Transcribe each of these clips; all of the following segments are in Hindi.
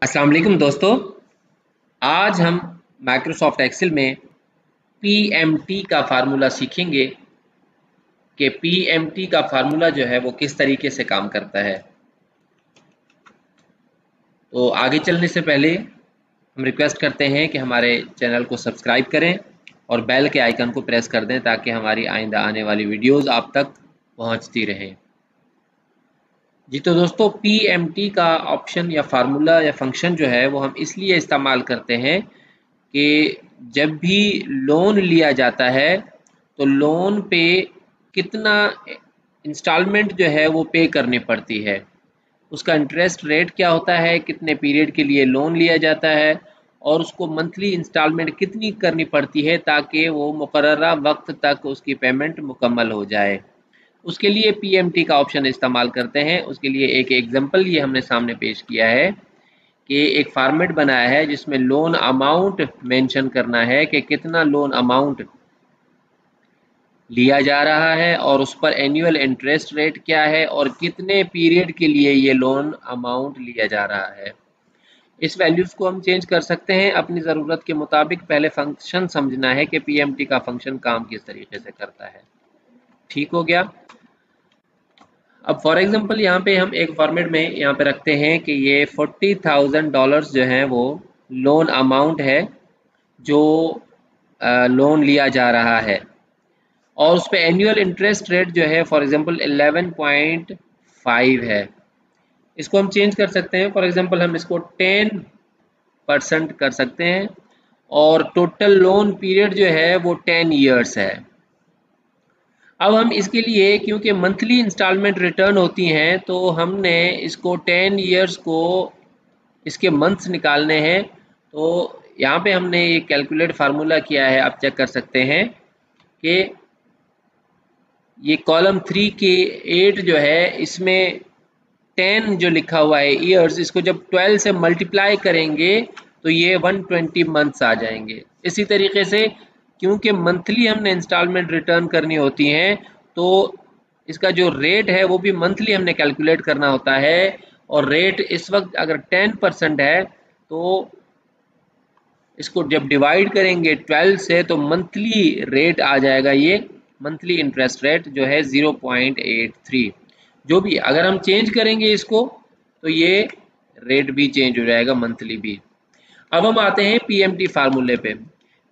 अस्सलाम वालेकुम दोस्तों। आज हम माइक्रोसॉफ्ट एक्सेल में पीएमटी का फार्मूला सीखेंगे कि पीएमटी का फार्मूला जो है वो किस तरीके से काम करता है। तो आगे चलने से पहले हम रिक्वेस्ट करते हैं कि हमारे चैनल को सब्सक्राइब करें और बेल के आइकन को प्रेस कर दें ताकि हमारी आइंदा आने वाली वीडियोस आप तक पहुंचती रहें। जी तो दोस्तों, पीएमटी का ऑप्शन या फार्मूला या फंक्शन जो है वो हम इसलिए इस्तेमाल करते हैं कि जब भी लोन लिया जाता है तो लोन पे कितना इंस्टॉलमेंट जो है वो पे करनी पड़ती है, उसका इंटरेस्ट रेट क्या होता है, कितने पीरियड के लिए लोन लिया जाता है और उसको मंथली इंस्टॉलमेंट कितनी करनी पड़ती है ताकि वो मुकर्ररा वक्त तक उसकी पेमेंट मुकम्मल हो जाए। उसके लिए पीएमटी का ऑप्शन इस्तेमाल करते हैं। उसके लिए एक एग्जांपल ये हमने सामने पेश किया है कि एक फॉर्मेट बनाया है जिसमें लोन अमाउंट मेंशन करना है कि कितना लोन अमाउंट लिया जा रहा है और उस पर एनुअल इंटरेस्ट रेट क्या है और कितने पीरियड के लिए ये लोन अमाउंट लिया जा रहा है। इस वैल्यूज को हम चेंज कर सकते हैं अपनी ज़रूरत के मुताबिक। पहले फंक्शन समझना है कि पीएमटी का फंक्शन काम किस तरीके से करता है। ठीक हो गया। अब फॉर एग्जांपल यहाँ पे हम एक फॉर्मेट में यहाँ पे रखते हैं कि ये $40,000 जो है वो लोन अमाउंट है जो लोन लिया जा रहा है और उस पर एनुअल इंटरेस्ट रेट जो है फॉर एग्जांपल 11.5 है। इसको हम चेंज कर सकते हैं। फॉर एग्जांपल हम इसको 10% कर सकते हैं और टोटल लोन पीरियड जो है वो 10 ईयर्स है। अब हम इसके लिए क्योंकि मंथली इंस्टॉलमेंट रिटर्न होती हैं तो हमने इसको 10 ईयर्स को इसके मंथ्स निकालने हैं। तो यहाँ पे हमने ये कैलकुलेट फार्मूला किया है, आप चेक कर सकते हैं कि ये कॉलम 3 के 8 जो है इसमें 10 जो लिखा हुआ है ईयर्स, इसको जब 12 से मल्टीप्लाई करेंगे तो ये 120 मंथ्स आ जाएंगे। इसी तरीके से क्योंकि मंथली हमने इंस्टॉलमेंट रिटर्न करनी होती हैं तो इसका जो रेट है वो भी मंथली हमने कैलकुलेट करना होता है और रेट इस वक्त अगर 10% है तो इसको जब डिवाइड करेंगे 12 से तो मंथली रेट आ जाएगा, ये मंथली इंटरेस्ट रेट जो है 0.83। जो भी अगर हम चेंज करेंगे इसको तो ये रेट भी चेंज हो जाएगा मंथली भी। अब हम आते हैं पीएमटी फार्मूले पे।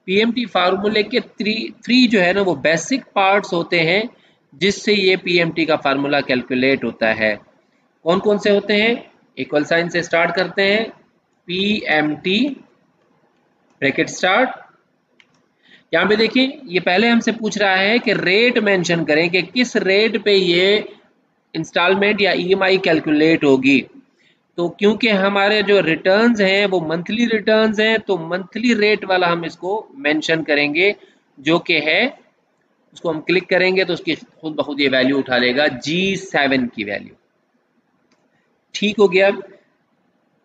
पीएमटी फार्मूले के थ्री जो है ना वो बेसिक पार्ट्स होते हैं जिससे ये पीएमटी का फार्मूला कैलकुलेट होता है। कौन कौन से होते हैं? इक्वल साइन से स्टार्ट करते हैं। PMT bracket start. यहाँ पे देखिए ये पहले हमसे पूछ रहा है कि रेट मेंशन करें कि किस रेट पे ये इंस्टॉलमेंट या ईएमआई कैलकुलेट होगी। तो क्योंकि हमारे जो रिटर्न्स हैं वो मंथली रिटर्न्स हैं तो मंथली रेट वाला हम इसको मेंशन करेंगे जो कि है, उसको हम क्लिक करेंगे तो उसकी खुद ब खुद ये वैल्यू उठा लेगा G7 की वैल्यू। ठीक हो गया।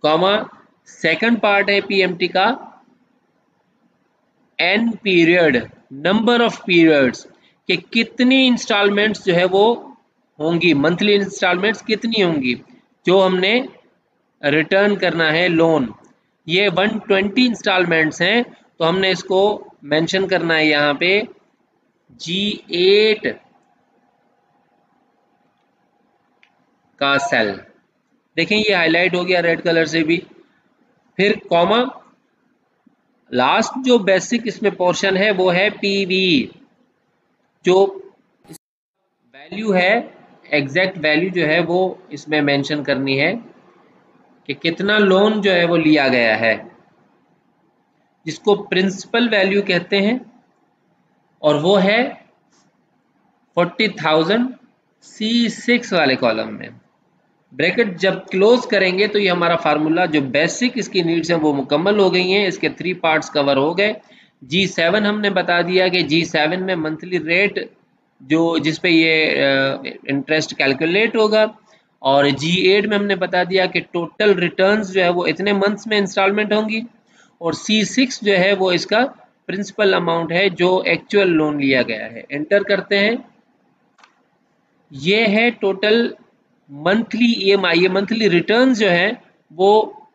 कॉमा सेकंड पार्ट है पीएमटी का N period, number of periods, कि कितनी इंस्टॉलमेंट्स जो है वो होंगी, मंथली इंस्टॉलमेंट्स कितनी होंगी जो हमने रिटर्न करना है लोन। ये 120 इंस्टॉलमेंट्स हैं तो हमने इसको मेंशन करना है यहाँ पे G8 का सेल। देखें ये हाईलाइट हो गया रेड कलर से भी। फिर कॉमा लास्ट जो बेसिक इसमें पोर्शन है वो है पीवी, जो वैल्यू है एग्जैक्ट वैल्यू जो है वो इसमें मेंशन करनी है कि कितना लोन जो है वो लिया गया है, जिसको प्रिंसिपल वैल्यू कहते हैं और वो है 40,000 C6 वाले कॉलम में। ब्रैकेट जब क्लोज करेंगे तो ये हमारा फार्मूला जो बेसिक इसकी नीड्स हैं वो मुकम्मल हो गई हैं। इसके 3 पार्ट्स कवर हो गए। G7 हमने बता दिया कि G7 में मंथली रेट जो जिस पे ये इंटरेस्ट कैलकुलेट होगा और G8 में हमने बता दिया कि टोटल रिटर्न्स जो है वो इतने मंथ्स में इंस्टॉलमेंट होंगी और C6 जो है वो इसका प्रिंसिपल अमाउंट है जो एक्चुअल लोन लिया गया है। एंटर करते हैं। ये है टोटल मंथली ईएमआई, ये मंथली रिटर्न्स जो है वो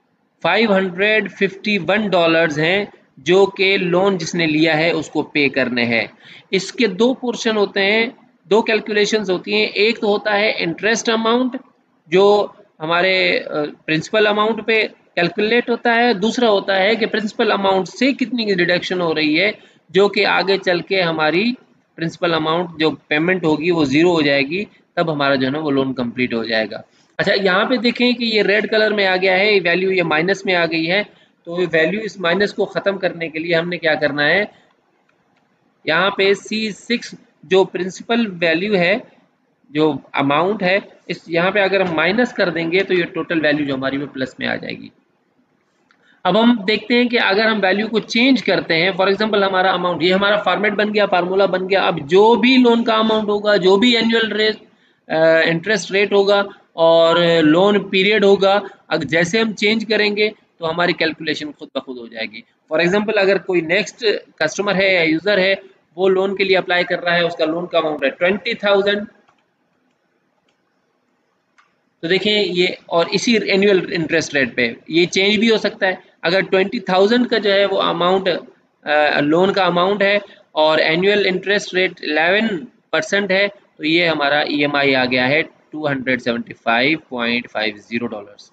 $551 हैं जो कि लोन जिसने लिया है उसको पे करने हैं। इसके दो पोर्शन होते हैं, दो कैलकुलेशंस होती हैं। एक तो होता है इंटरेस्ट अमाउंट जो हमारे प्रिंसिपल अमाउंट पे कैलकुलेट होता है, दूसरा होता है कि प्रिंसिपल अमाउंट से कितनी डिडक्शन हो रही है जो कि आगे चल के हमारी प्रिंसिपल अमाउंट जो पेमेंट होगी वो ज़ीरो हो जाएगी, तब हमारा जो है ना वो लोन कंप्लीट हो जाएगा। अच्छा, यहाँ पे देखें कि ये रेड कलर में आ गया है, वैल्यू ये माइनस में आ गई है, तो वैल्यू इस माइनस को ख़त्म करने के लिए हमने क्या करना है, यहाँ पे C6 जो प्रिंसिपल वैल्यू है, जो अमाउंट है, इस यहाँ पे अगर हम माइनस कर देंगे तो ये टोटल वैल्यू जो हमारी वो प्लस में आ जाएगी। अब हम देखते हैं कि अगर हम वैल्यू को चेंज करते हैं, फॉर एग्जांपल हमारा अमाउंट, ये हमारा फॉर्मेट बन गया, फार्मूला बन गया। अब जो भी लोन का अमाउंट होगा, जो भी एनुअल रेट इंटरेस्ट रेट होगा और लोन पीरियड होगा, अगर जैसे हम चेंज करेंगे तो हमारी कैलकुलेशन खुद ब खुद हो जाएगी। फॉर एग्जांपल अगर कोई नेक्स्ट कस्टमर है या यूज़र है, वो लोन के लिए अप्लाई कर रहा है, उसका लोन का अमाउंट है 20,000, तो देखें ये, और इसी एनुअल इंटरेस्ट रेट पे ये चेंज भी हो सकता है। अगर 20,000 का जो है वो अमाउंट लोन का अमाउंट है और एनुअल इंटरेस्ट रेट 11% है, तो ये हमारा EMI आ गया है $275.50।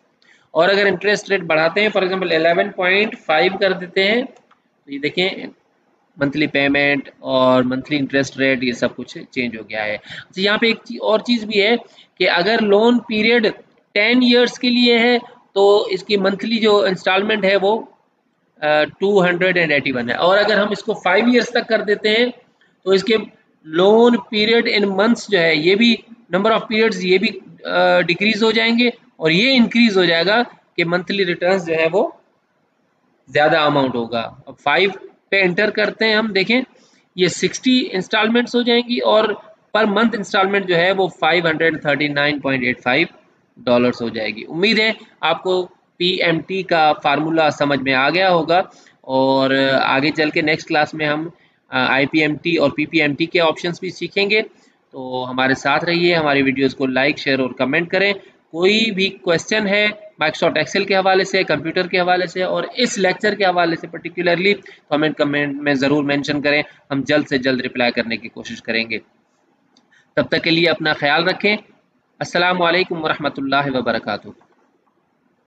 और अगर इंटरेस्ट रेट बढ़ाते हैं, फॉर एग्जांपल 11.5 कर देते हैं, तो ये देखें मंथली पेमेंट और मंथली इंटरेस्ट रेट ये सब कुछ चेंज हो गया है। अच्छा, यहाँ पे एक और चीज़ भी है कि अगर लोन पीरियड 10 इयर्स के लिए है तो इसकी मंथली जो इंस्टॉलमेंट है वो 281 है, और अगर हम इसको 5 इयर्स तक कर देते हैं तो इसके लोन पीरियड इन मंथ्स जो है, ये भी नंबर ऑफ पीरियड्स ये भी डिक्रीज हो जाएंगे, और ये इंक्रीज हो जाएगा कि मंथली रिटर्न्स जो है वो ज़्यादा अमाउंट होगा। अब 5 पे एंटर करते हैं हम, देखें ये 60 इंस्टॉलमेंट्स हो जाएंगी और पर मंथ इंस्टॉलमेंट जो है वो $539.85 हो जाएगी। उम्मीद है आपको PMT का फार्मूला समझ में आ गया होगा, और आगे चल के नेक्स्ट क्लास में हम IPMT और PPMT के ऑप्शंस भी सीखेंगे। तो हमारे साथ रहिए, हमारी वीडियोस को लाइक, शेयर और कमेंट करें। कोई भी क्वेश्चन है माइक्रोसॉफ्ट एक्सेल के हवाले से, कंप्यूटर के हवाले से और इस लेक्चर के हवाले से पर्टिकुलरली, तो हमें कमेंट में ज़रूर मेंशन करें, हम जल्द से जल्द रिप्लाई करने की कोशिश करेंगे। तब तक के लिए अपना ख्याल रखें। अस्सलामु अलैकुम वरहमतुल्लाहि वबरकातुहू।